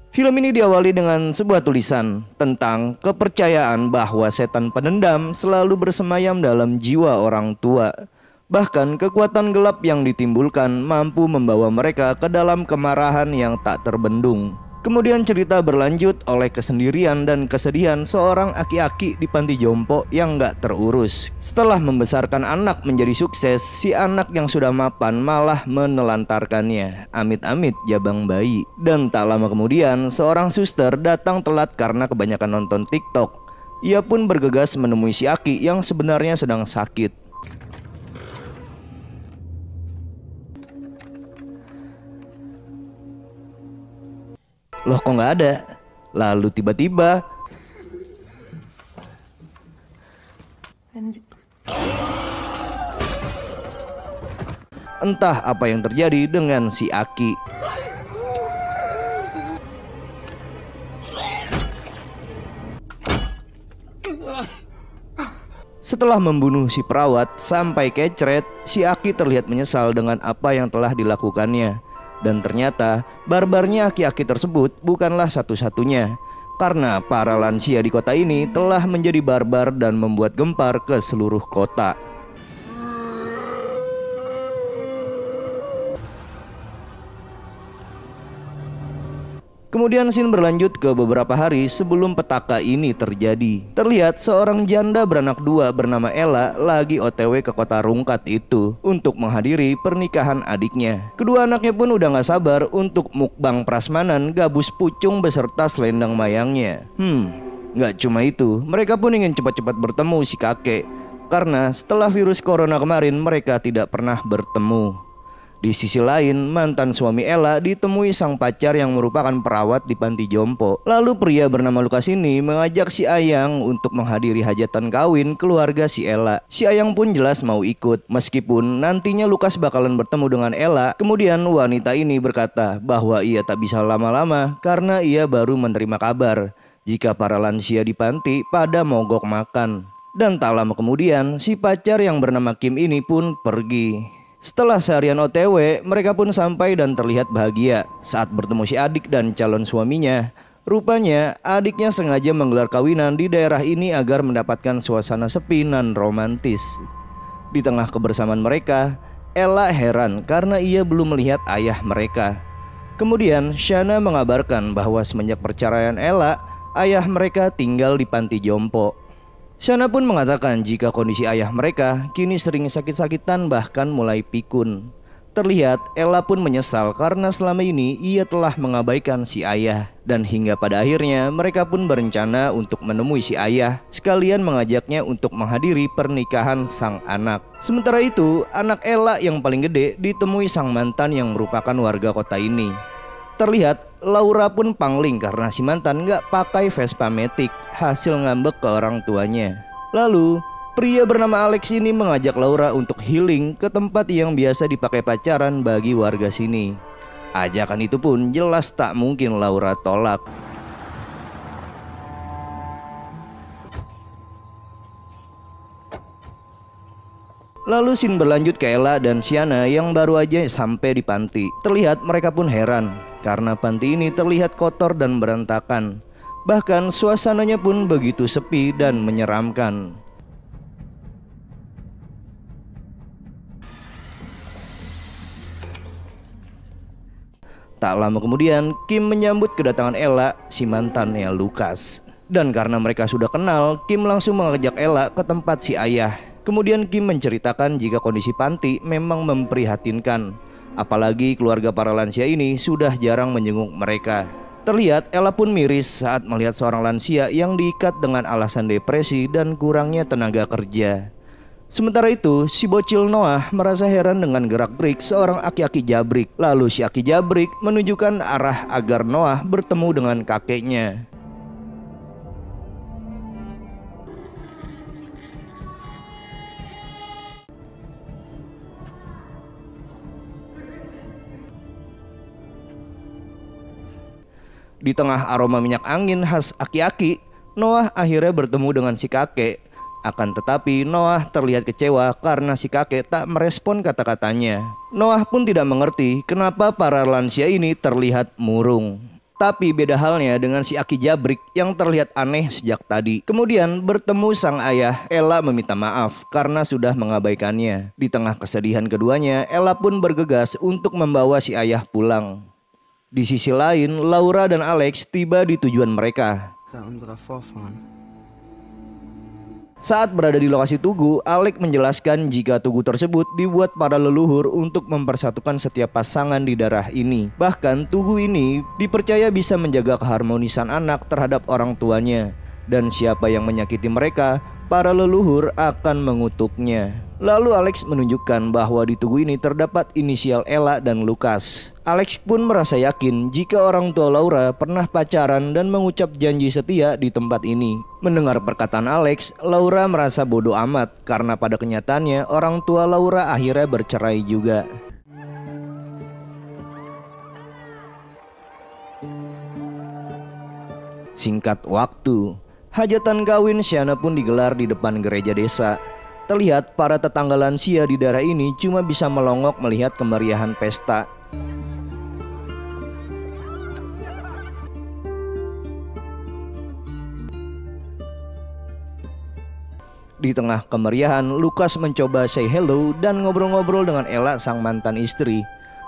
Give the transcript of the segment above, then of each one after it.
Film ini diawali dengan sebuah tulisan tentang kepercayaan bahwa setan pendendam selalu bersemayam dalam jiwa orang tua. Bahkan kekuatan gelap yang ditimbulkan mampu membawa mereka ke dalam kemarahan yang tak terbendung. Kemudian cerita berlanjut oleh kesendirian dan kesedihan seorang aki-aki di panti jompo yang gak terurus. Setelah membesarkan anak menjadi sukses, si anak yang sudah mapan malah menelantarkannya. Amit-amit jabang bayi. Dan tak lama kemudian, seorang suster datang telat karena kebanyakan nonton TikTok. Ia pun bergegas menemui si Aki yang sebenarnya sedang sakit. Loh, kok nggak ada? Lalu tiba-tiba entah apa yang terjadi dengan si Aki. Setelah membunuh si perawat sampai kecret, si Aki terlihat menyesal dengan apa yang telah dilakukannya. Dan ternyata barbarnya aki-aki tersebut bukanlah satu-satunya, karena para lansia di kota ini telah menjadi barbar dan membuat gempar ke seluruh kota. Kemudian scene berlanjut ke beberapa hari sebelum petaka ini terjadi. Terlihat seorang janda beranak dua bernama Ella lagi OTW ke kota Rungkat itu untuk menghadiri pernikahan adiknya. Kedua anaknya pun udah gak sabar untuk mukbang prasmanan gabus pucung beserta selendang mayangnya. Gak cuma itu, mereka pun ingin cepat-cepat bertemu si kakek, karena setelah virus corona kemarin mereka tidak pernah bertemu. Di sisi lain, mantan suami Ella ditemui sang pacar yang merupakan perawat di panti jompo. Lalu pria bernama Lukas ini mengajak si Ayang untuk menghadiri hajatan kawin keluarga si Ella. Si Ayang pun jelas mau ikut, meskipun nantinya Lukas bakalan bertemu dengan Ella. Kemudian wanita ini berkata bahwa ia tak bisa lama-lama karena ia baru menerima kabar jika para lansia di panti pada mogok makan. Dan tak lama kemudian, si pacar yang bernama Kim ini pun pergi. Setelah seharian OTW, mereka pun sampai dan terlihat bahagia saat bertemu si adik dan calon suaminya. Rupanya adiknya sengaja menggelar kawinan di daerah ini agar mendapatkan suasana sepi dan romantis. Di tengah kebersamaan mereka, Ella heran karena ia belum melihat ayah mereka. Kemudian Shana mengabarkan bahwa semenjak perceraian Ella, ayah mereka tinggal di panti jompo. Shana pun mengatakan jika kondisi ayah mereka kini sering sakit-sakitan bahkan mulai pikun. Terlihat Ella pun menyesal karena selama ini ia telah mengabaikan si ayah. Dan hingga pada akhirnya mereka pun berencana untuk menemui si ayah, sekalian mengajaknya untuk menghadiri pernikahan sang anak. Sementara itu, anak Ella yang paling gede ditemui sang mantan yang merupakan warga kota ini. Terlihat Laura pun pangling karena si mantan gak pakai Vespa Matic, hasil ngambek ke orang tuanya. Lalu pria bernama Alex ini mengajak Laura untuk healing ke tempat yang biasa dipakai pacaran bagi warga sini. Ajakan itu pun jelas tak mungkin Laura tolak. Lalu scene berlanjut ke Ella dan Shana yang baru aja sampai di panti. Terlihat mereka pun heran karena panti ini terlihat kotor dan berantakan. Bahkan suasananya pun begitu sepi dan menyeramkan. Tak lama kemudian Kim menyambut kedatangan Ella, si mantannya Lukas. Dan karena mereka sudah kenal, Kim langsung mengajak Ella ke tempat si ayah. Kemudian Kim menceritakan jika kondisi panti memang memprihatinkan. Apalagi keluarga para lansia ini sudah jarang menjenguk mereka. Terlihat Ella pun miris saat melihat seorang lansia yang diikat dengan alasan depresi dan kurangnya tenaga kerja. Sementara itu, si bocil Noah merasa heran dengan gerak-gerik seorang aki-aki jabrik. Lalu si aki jabrik menunjukkan arah agar Noah bertemu dengan kakeknya. Di tengah aroma minyak angin khas aki-aki, Noah akhirnya bertemu dengan si kakek. Akan tetapi Noah terlihat kecewa karena si kakek tak merespon kata-katanya. Noah pun tidak mengerti kenapa para lansia ini terlihat murung. Tapi beda halnya dengan si Aki Jabrik yang terlihat aneh sejak tadi. Kemudian bertemu sang ayah, Ella meminta maaf karena sudah mengabaikannya. Di tengah kesedihan keduanya, Ella pun bergegas untuk membawa si ayah pulang. Di sisi lain, Laura dan Alex tiba di tujuan mereka. Saat berada di lokasi tugu, Alex menjelaskan jika tugu tersebut dibuat para leluhur untuk mempersatukan setiap pasangan di daerah ini. Bahkan tugu ini dipercaya bisa menjaga keharmonisan anak terhadap orang tuanya. Dan siapa yang menyakiti mereka, para leluhur akan mengutuknya. Lalu Alex menunjukkan bahwa di tugu ini terdapat inisial Ella dan Lucas. Alex pun merasa yakin jika orang tua Laura pernah pacaran dan mengucap janji setia di tempat ini. Mendengar perkataan Alex, Laura merasa bodoh amat karena pada kenyataannya orang tua Laura akhirnya bercerai juga. Singkat waktu, hajatan kawin Shana pun digelar di depan gereja desa. Terlihat para tetangga lansia di daerah ini cuma bisa melongok melihat kemeriahan pesta. Di tengah kemeriahan, Lucas mencoba say hello dan ngobrol-ngobrol dengan Ella, sang mantan istri.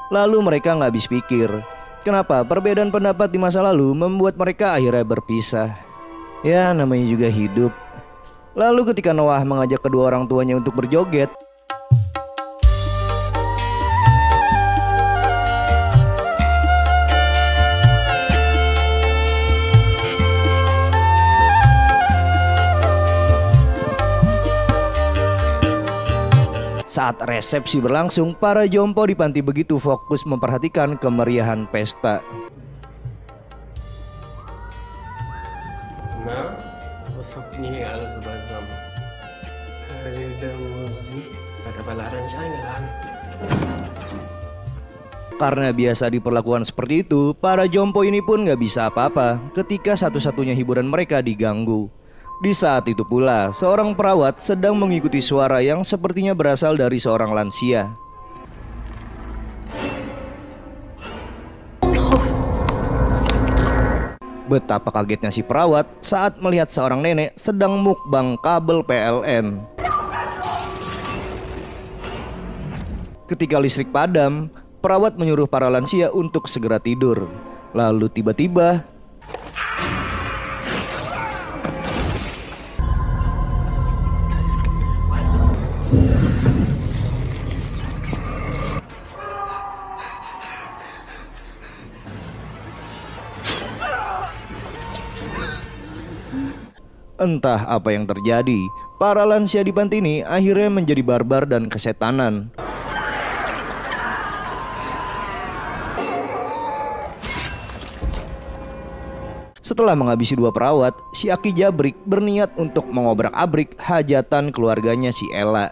Lalu mereka nggak habis pikir, kenapa perbedaan pendapat di masa lalu membuat mereka akhirnya berpisah. Ya, namanya juga hidup. Lalu ketika Noah mengajak kedua orang tuanya untuk berjoget, saat resepsi berlangsung, para jompo di panti begitu fokus memperhatikan kemeriahan pesta. Karena biasa diperlakukan seperti itu, para jompo ini pun gak bisa apa-apa ketika satu-satunya hiburan mereka diganggu. Di saat itu pula, seorang perawat sedang mengikuti suara yang sepertinya berasal dari seorang lansia. Betapa kagetnya si perawat saat melihat seorang nenek sedang mukbang kabel PLN. Ketika listrik padam, perawat menyuruh para lansia untuk segera tidur. Lalu tiba-tiba entah apa yang terjadi, para lansia di panti ini akhirnya menjadi barbar dan kesetanan. Setelah menghabisi dua perawat, si Aki Jabrik berniat untuk mengobrak-abrik hajatan keluarganya si Ella.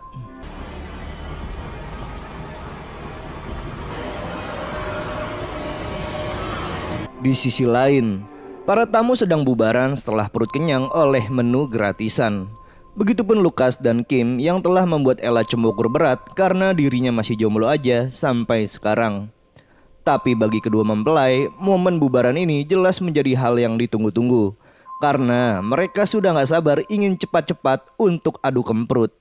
Di sisi lain, para tamu sedang bubaran setelah perut kenyang oleh menu gratisan. Begitupun Lucas dan Kim yang telah membuat Ella cemburu berat karena dirinya masih jomblo aja sampai sekarang. Tapi bagi kedua mempelai, momen bubaran ini jelas menjadi hal yang ditunggu-tunggu. Karena mereka sudah gak sabar ingin cepat-cepat untuk adu kemprut.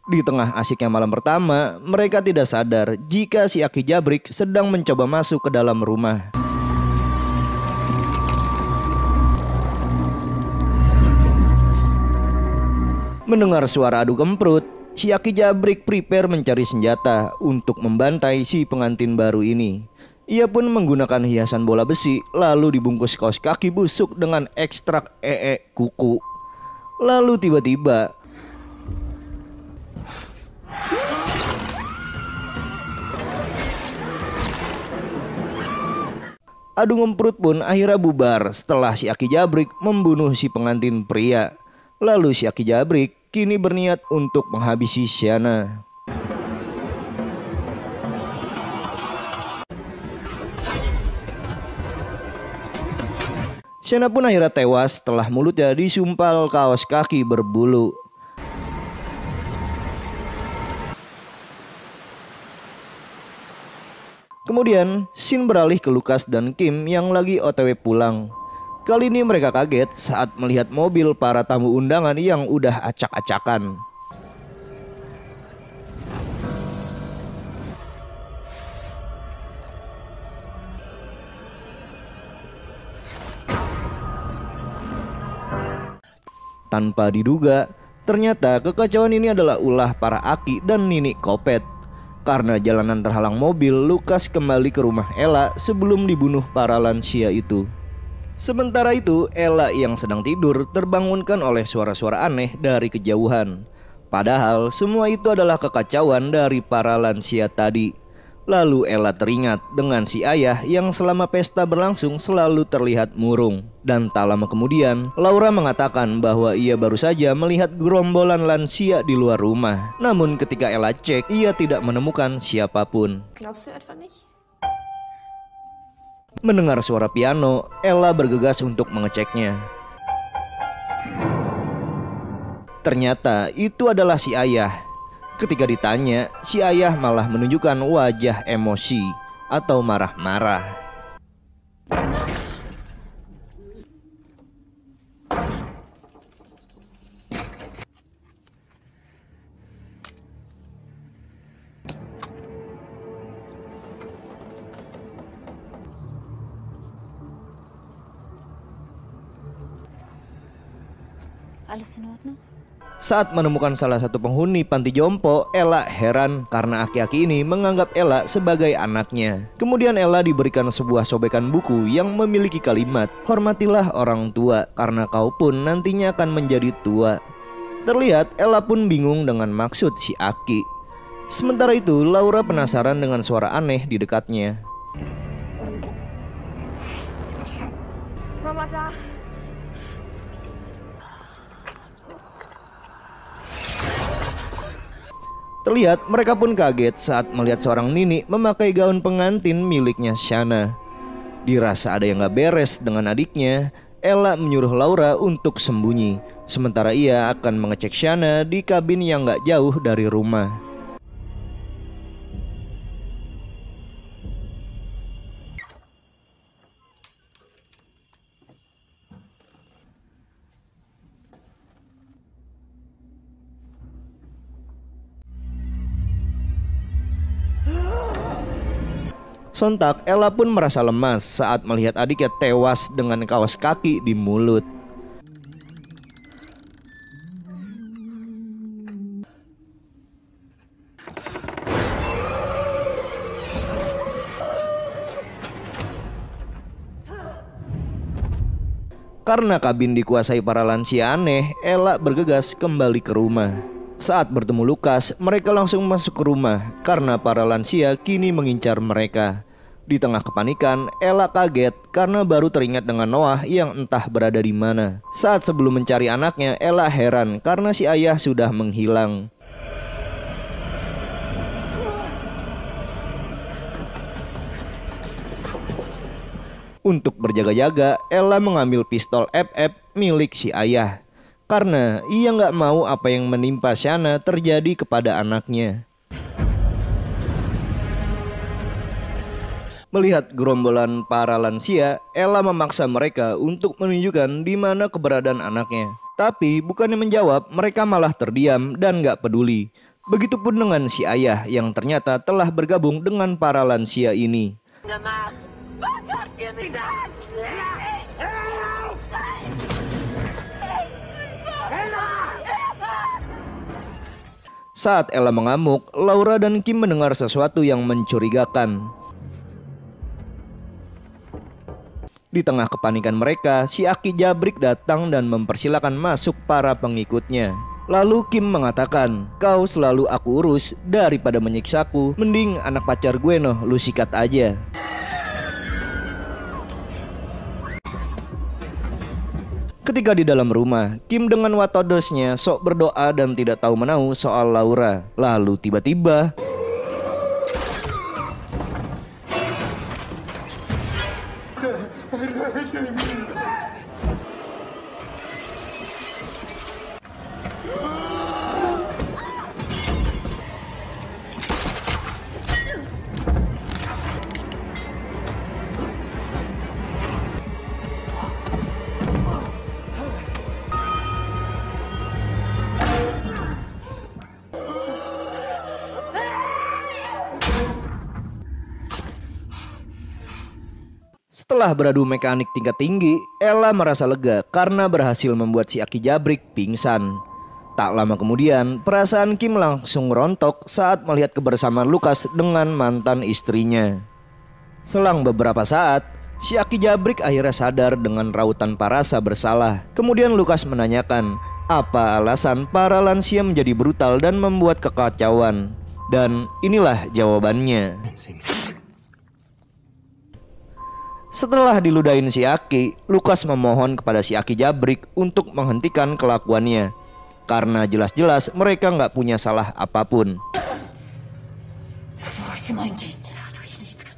Di tengah asiknya malam pertama, mereka tidak sadar jika si Aki Jabrik sedang mencoba masuk ke dalam rumah. Mendengar suara adu kemprut, si Aki Jabrik prepare mencari senjata untuk membantai si pengantin baru ini. Ia pun menggunakan hiasan bola besi lalu dibungkus kaos kaki busuk dengan ekstrak kuku. Lalu tiba-tiba adu ngemprut pun akhirnya bubar setelah si Aki Jabrik membunuh si pengantin pria. Lalu si Aki Jabrik kini berniat untuk menghabisi Shana. Shana pun akhirnya tewas setelah mulutnya disumpal kaos kaki berbulu. Kemudian, scene beralih ke Lukas dan Kim yang lagi OTW pulang. Kali ini mereka kaget saat melihat mobil para tamu undangan yang udah acak-acakan. Tanpa diduga, ternyata kekacauan ini adalah ulah para Aki dan Nini Kopet. Karena jalanan terhalang mobil, Lukas kembali ke rumah Ella sebelum dibunuh para lansia itu. Sementara itu, Ella yang sedang tidur terbangunkan oleh suara-suara aneh dari kejauhan. Padahal semua itu adalah kekacauan dari para lansia tadi. Lalu Ella teringat dengan si ayah yang selama pesta berlangsung selalu terlihat murung. Dan tak lama kemudian, Laura mengatakan bahwa ia baru saja melihat gerombolan lansia di luar rumah. Namun ketika Ella cek, ia tidak menemukan siapapun. Mendengar suara piano, Ella bergegas untuk mengeceknya. Ternyata itu adalah si ayah. Ketika ditanya, si ayah malah menunjukkan wajah emosi atau marah-marah. Saat menemukan salah satu penghuni panti jompo, Ella heran karena aki-aki ini menganggap Ella sebagai anaknya. Kemudian Ella diberikan sebuah sobekan buku yang memiliki kalimat, "Hormatilah orang tua, karena kau pun nantinya akan menjadi tua." Terlihat Ella pun bingung dengan maksud si Aki. Sementara itu, Laura penasaran dengan suara aneh di dekatnya. Terlihat mereka pun kaget saat melihat seorang Nini memakai gaun pengantin miliknya Shana. Dirasa ada yang gak beres dengan adiknya, Ella menyuruh Laura untuk sembunyi. Sementara ia akan mengecek Shana di kabin yang gak jauh dari rumah. Sontak, Ella pun merasa lemas saat melihat adiknya tewas dengan kaos kaki di mulut. Karena kabin dikuasai para lansia aneh, Ella bergegas kembali ke rumah. Saat bertemu Lukas, mereka langsung masuk ke rumah karena para lansia kini mengincar mereka. Di tengah kepanikan, Ella kaget karena baru teringat dengan Noah yang entah berada di mana. Saat sebelum mencari anaknya, Ella heran karena si ayah sudah menghilang. Untuk berjaga-jaga, Ella mengambil pistol FF milik si ayah. Karena ia nggak mau apa yang menimpa Shana terjadi kepada anaknya. Melihat gerombolan para lansia, Ella memaksa mereka untuk menunjukkan di mana keberadaan anaknya. Tapi bukannya menjawab, mereka malah terdiam dan gak peduli. Begitupun dengan si ayah yang ternyata telah bergabung dengan para lansia ini. Saat Ella mengamuk, Laura dan Kim mendengar sesuatu yang mencurigakan. Di tengah kepanikan mereka, si Aki Jabrik datang dan mempersilahkan masuk para pengikutnya. Lalu Kim mengatakan, "Kau selalu aku urus, daripada menyiksaku, mending anak pacar gue noh, lu sikat aja." Ketika di dalam rumah, Kim dengan watodosnya sok berdoa dan tidak tahu menahu soal Laura. Lalu tiba-tiba Setelah beradu mekanik tingkat tinggi, Ella merasa lega karena berhasil membuat si Aki Jabrik pingsan. Tak lama kemudian, perasaan Kim langsung rontok saat melihat kebersamaan Lukas dengan mantan istrinya. Selang beberapa saat, si Aki Jabrik akhirnya sadar dengan raut tanpa rasa bersalah. Kemudian Lukas menanyakan apa alasan para lansia menjadi brutal dan membuat kekacauan. Dan inilah jawabannya. Setelah diludahin si Aki, Lukas memohon kepada si Aki Jabrik untuk menghentikan kelakuannya. Karena jelas-jelas mereka nggak punya salah apapun.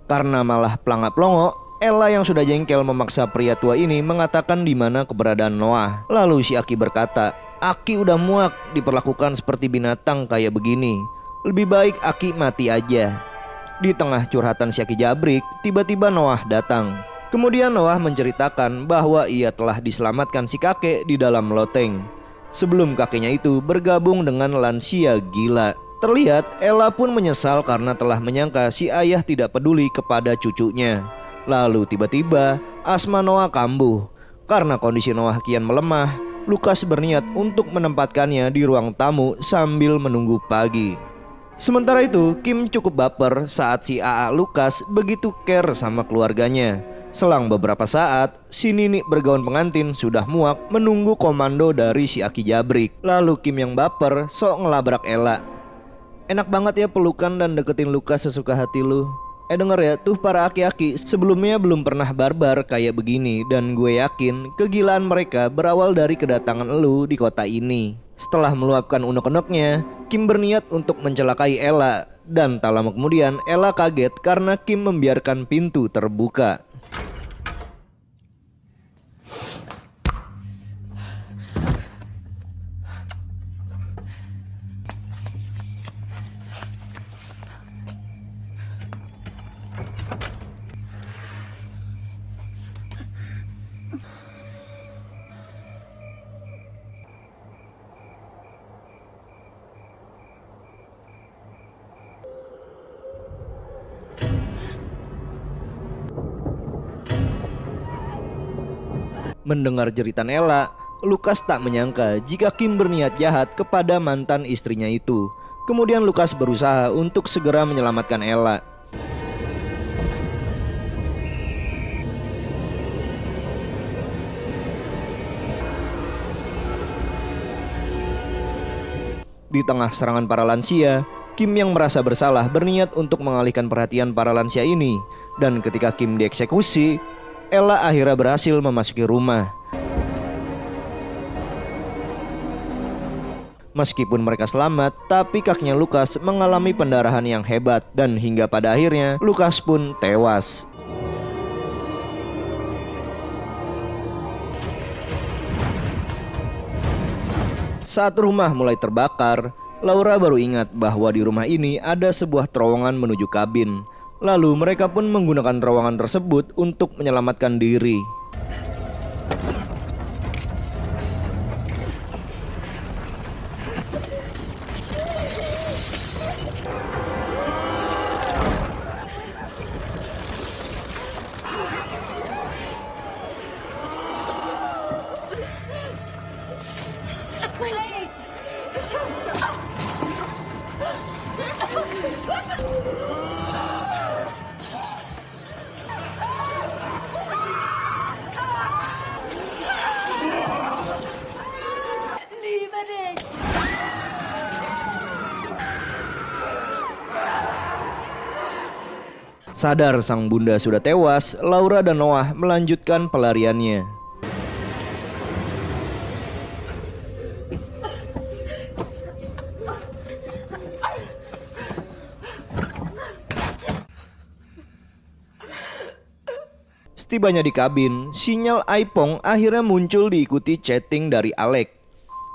Karena malah pelangap-pelongo, Ella yang sudah jengkel memaksa pria tua ini mengatakan di mana keberadaan Noah. Lalu si Aki berkata, Aki udah muak diperlakukan seperti binatang kayak begini. Lebih baik Aki mati aja. Di tengah curhatan si Aki Jabrik, tiba-tiba Noah datang. Kemudian Noah menceritakan bahwa ia telah diselamatkan si kakek di dalam loteng. Sebelum kakeknya itu bergabung dengan lansia gila. Terlihat Ella pun menyesal karena telah menyangka si ayah tidak peduli kepada cucunya. Lalu tiba-tiba asma Noah kambuh. Karena kondisi Noah kian melemah, Lukas berniat untuk menempatkannya di ruang tamu sambil menunggu pagi. Sementara itu, Kim cukup baper saat si AA Lukas begitu care sama keluarganya. Selang beberapa saat, si Nini bergaun pengantin sudah muak menunggu komando dari si Aki Jabrik. Lalu Kim yang baper sok ngelabrak Ella. Enak banget ya pelukan dan deketin Lukas sesuka hati lu. Denger ya, tuh para aki-aki sebelumnya belum pernah barbar kayak begini. Dan gue yakin kegilaan mereka berawal dari kedatangan lu di kota ini. Setelah meluapkan unek-uneknya, Kim berniat untuk mencelakai Ella. Dan tak lama kemudian Ella kaget karena Kim membiarkan pintu terbuka. Mendengar jeritan Ella, Lukas tak menyangka jika Kim berniat jahat kepada mantan istrinya itu. Kemudian Lukas berusaha untuk segera menyelamatkan Ella. Di tengah serangan para lansia, Kim yang merasa bersalah berniat untuk mengalihkan perhatian para lansia ini. Dan ketika Kim dieksekusi, Ella akhirnya berhasil memasuki rumah. Meskipun mereka selamat, tapi kakinya Lukas mengalami pendarahan yang hebat. Dan hingga pada akhirnya, Lukas pun tewas. Saat rumah mulai terbakar, Laura baru ingat bahwa di rumah ini ada sebuah terowongan menuju kabin. Lalu mereka pun menggunakan terowongan tersebut untuk menyelamatkan diri. Sadar sang bunda sudah tewas, Laura dan Noah melanjutkan pelariannya. Setibanya di kabin, sinyal iPhone akhirnya muncul diikuti chatting dari Alex.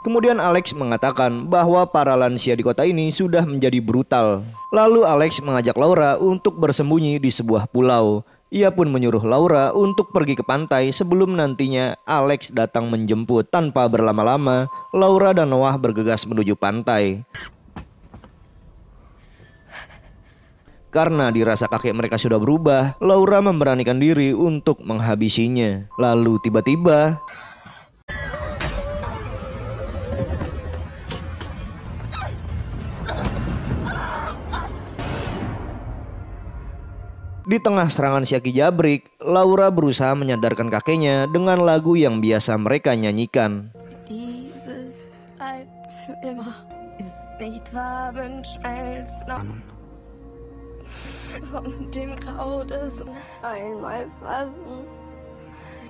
Kemudian Alex mengatakan bahwa para lansia di kota ini sudah menjadi brutal. Lalu Alex mengajak Laura untuk bersembunyi di sebuah pulau. Ia pun menyuruh Laura untuk pergi ke pantai sebelum nantinya Alex datang menjemput. Tanpa berlama-lama, Laura dan Noah bergegas menuju pantai. Karena dirasa kakek mereka sudah berubah, Laura memberanikan diri untuk menghabisinya. Lalu tiba-tiba di tengah serangan si Aki Jabrik, Laura berusaha menyadarkan kakeknya dengan lagu yang biasa mereka nyanyikan. Dieses Leid für immer ist nicht Farbenschmelzen von dem Grau des einmal fassen,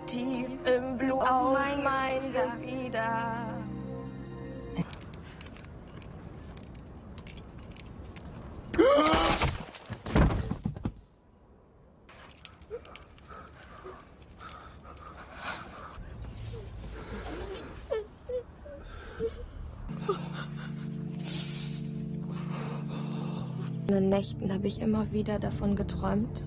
tief im Blut auf mein Gefieder. In den Nächten habe ich immer wieder davon geträumt,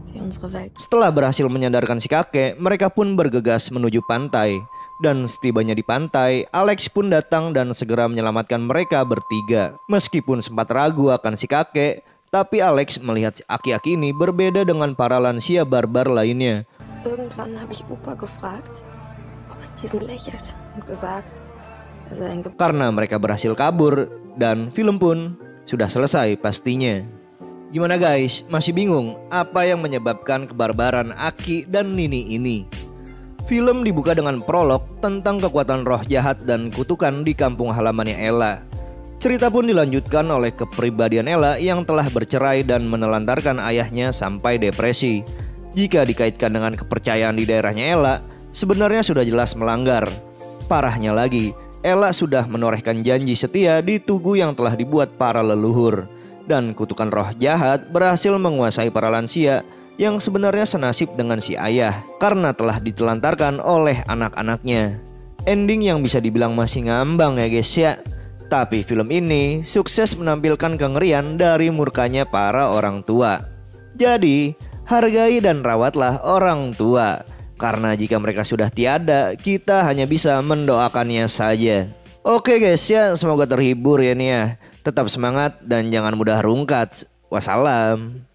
wie unsere Welt. Setelah berhasil menyadarkan si kakek, mereka pun bergegas menuju pantai. Dan setibanya di pantai, Alex pun datang dan segera menyelamatkan mereka bertiga. Meskipun sempat ragu akan si kakek, tapi Alex melihat si aki-aki ini berbeda dengan para lansia barbar lainnya. Irgendwann habe ich Opa gefragt, ob es diesen lächelt und gesagt, dass er ein Karena mereka berhasil kabur dan film pun sudah selesai pastinya. Gimana guys, masih bingung apa yang menyebabkan kebarbaran Aki dan Nini ini? Film dibuka dengan prolog tentang kekuatan roh jahat dan kutukan di kampung halamannya Ella. Cerita pun dilanjutkan oleh kepribadian Ella yang telah bercerai dan menelantarkan ayahnya sampai depresi. Jika dikaitkan dengan kepercayaan di daerahnya Ella, sebenarnya sudah jelas melanggar. Parahnya lagi, Ella sudah menorehkan janji setia di tugu yang telah dibuat para leluhur. Dan kutukan roh jahat berhasil menguasai para lansia yang sebenarnya senasib dengan si ayah karena telah ditelantarkan oleh anak-anaknya. Ending yang bisa dibilang masih ngambang ya guys ya. Tapi film ini sukses menampilkan kengerian dari murkanya para orang tua. Jadi hargai dan rawatlah orang tua, karena jika mereka sudah tiada, kita hanya bisa mendoakannya saja. Oke guys ya, semoga terhibur ya nih ya. Tetap semangat dan jangan mudah rungkat. Wassalam.